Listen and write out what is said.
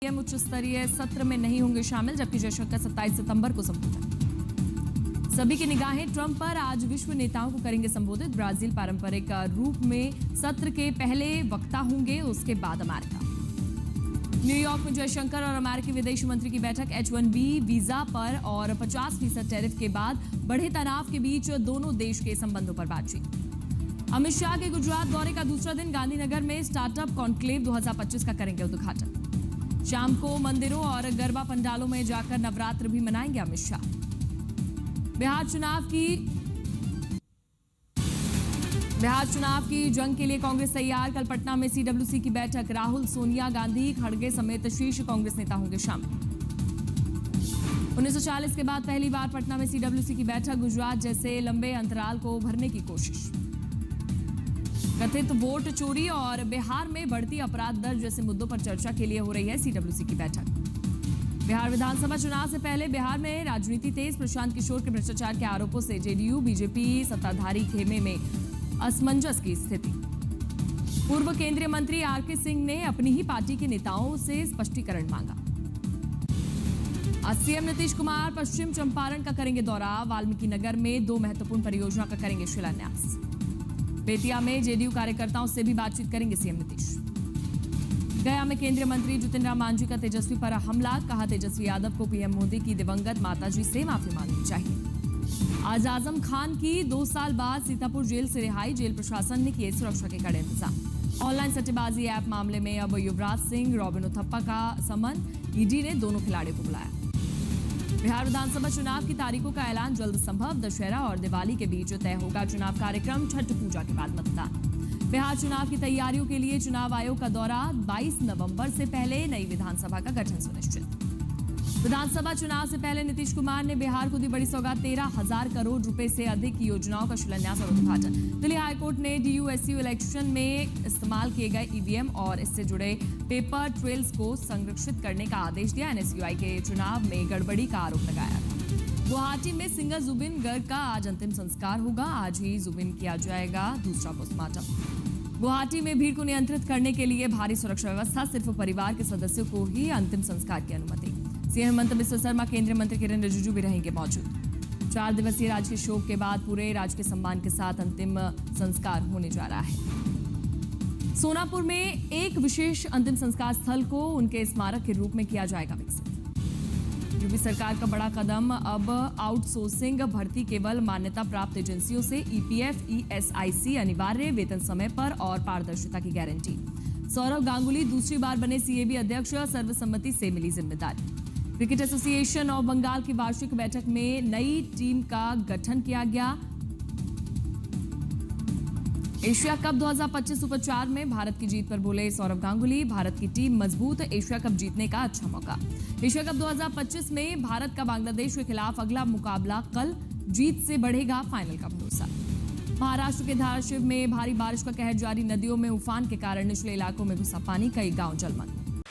PM उच्च स्तरीय सत्र में नहीं होंगे शामिल, जबकि जयशंकर 27 सितंबर को संबोधन। सभी की निगाहें ट्रंप पर, आज विश्व नेताओं को करेंगे संबोधित। ब्राजील पारंपरिक रूप में सत्र के पहले वक्ता होंगे, उसके बाद अमेरिका। न्यूयॉर्क में जयशंकर और अमेरिकी विदेश मंत्री की बैठक। H-1B वीजा पर और 50% टैरिफ के बाद बढ़े तनाव के बीच दोनों देश के संबंधों पर बातचीत। अमित शाह के गुजरात दौरे का दूसरा दिन, गांधीनगर में स्टार्टअप कॉन्क्लेव 2025 का करेंगे उद्घाटन। शाम को मंदिरों और गरबा पंडालों में जाकर नवरात्र भी मनाएंगे अमित शाह। बिहार चुनाव की जंग के लिए कांग्रेस तैयार। कल पटना में CWC की बैठक। राहुल, सोनिया गांधी, खड़गे समेत शीर्ष कांग्रेस नेता होंगे शामिल। 1940 के बाद पहली बार पटना में CWC की बैठक। गुजरात जैसे लंबे अंतराल को भरने की कोशिश। कथित वोट चोरी और बिहार में बढ़ती अपराध दर जैसे मुद्दों पर चर्चा के लिए हो रही है CWC की बैठक। बिहार विधानसभा चुनाव से पहले बिहार में राजनीति तेज। प्रशांत किशोर के भ्रष्टाचार के आरोपों से JDU BJP सत्ताधारी खेमे में असमंजस की स्थिति। पूर्व केंद्रीय मंत्री RK सिंह ने अपनी ही पार्टी के नेताओं से स्पष्टीकरण मांगा। आज CM नीतीश कुमार पश्चिम चंपारण का करेंगे दौरा। वाल्मीकि नगर में 2 महत्वपूर्ण परियोजना का करेंगे शिलान्यास। बेतिया में JDU कार्यकर्ताओं से भी बातचीत करेंगे CM नीतीश। गया में केंद्रीय मंत्री जितिन राम मांझी का तेजस्वी पर हमला। कहा, तेजस्वी यादव को PM मोदी की दिवंगत माताजी से माफी मांगनी चाहिए। आज आजम खान की 2 साल बाद सीतापुर जेल से रिहाई। जेल प्रशासन ने किए सुरक्षा के कड़े इंतजाम। ऑनलाइन सट्टेबाजी ऐप मामले में अब युवराज सिंह, रॉबिन उथप्पा का समन। ED ने दोनों खिलाड़ियों को बुलाया। बिहार विधानसभा चुनाव की तारीखों का ऐलान जल्द संभव। दशहरा और दिवाली के बीच तय होगा चुनाव कार्यक्रम। छठ पूजा के बाद मतदान। बिहार चुनाव की तैयारियों के लिए चुनाव आयोग का दौरा। 22 नवंबर से पहले नई विधानसभा का गठन सुनिश्चित। विधानसभा चुनाव से पहले नीतीश कुमार ने बिहार को दी बड़ी सौगात। 13,000 करोड़ रुपए से अधिक की योजनाओं का शिलान्यास और उद्घाटन। दिल्ली हाईकोर्ट ने DU-SU इलेक्शन में इस्तेमाल किए गए EVM और इससे जुड़े पेपर ट्रेल्स को संरक्षित करने का आदेश दिया। NSUI के चुनाव में गड़बड़ी का आरोप लगाया। गुवाहाटी में सिंगर जुबिन गर्ग का आज अंतिम संस्कार होगा। आज ही जुबिन किया जाएगा दूसरा पोस्टमार्टम। गुवाहाटी में भीड़ को नियंत्रित करने के लिए भारी सुरक्षा व्यवस्था। सिर्फ परिवार के सदस्यों को ही अंतिम संस्कार की अनुमति। CM हेमंत बिस्वा शर्मा, केंद्रीय मंत्री किरेन रिजिजू भी रहेंगे मौजूद। 4 दिवसीय राजकीय शोक के बाद पूरे राजकीय सम्मान के साथ अंतिम संस्कार होने जा रहा है। सोनापुर में एक विशेष अंतिम संस्कार स्थल को उनके स्मारक के रूप में किया जाएगा विकसित। यूपी सरकार का बड़ा कदम। अब आउटसोर्सिंग भर्ती केवल मान्यता प्राप्त एजेंसियों से। EPF ESIC अनिवार्य, वेतन समय पर और पारदर्शिता की गारंटी। सौरव गांगुली दूसरी बार बने CAB अध्यक्ष। सर्वसम्मति से मिली जिम्मेदारी। क्रिकेट एसोसिएशन ऑफ बंगाल की वार्षिक बैठक में नई टीम का गठन किया गया। एशिया कप 2025 सुपर 4 में भारत की जीत पर बोले सौरव गांगुली, भारत की टीम मजबूत, एशिया कप जीतने का अच्छा मौका। एशिया कप 2025 में भारत का बांग्लादेश के खिलाफ अगला मुकाबला कल। जीत से बढ़ेगा फाइनल का भरोसा। महाराष्ट्र के धाराशिव में भारी बारिश का कहर जारी। नदियों में उफान के कारण निचले इलाकों में घुसा पानी। कई गांव जलमग्न।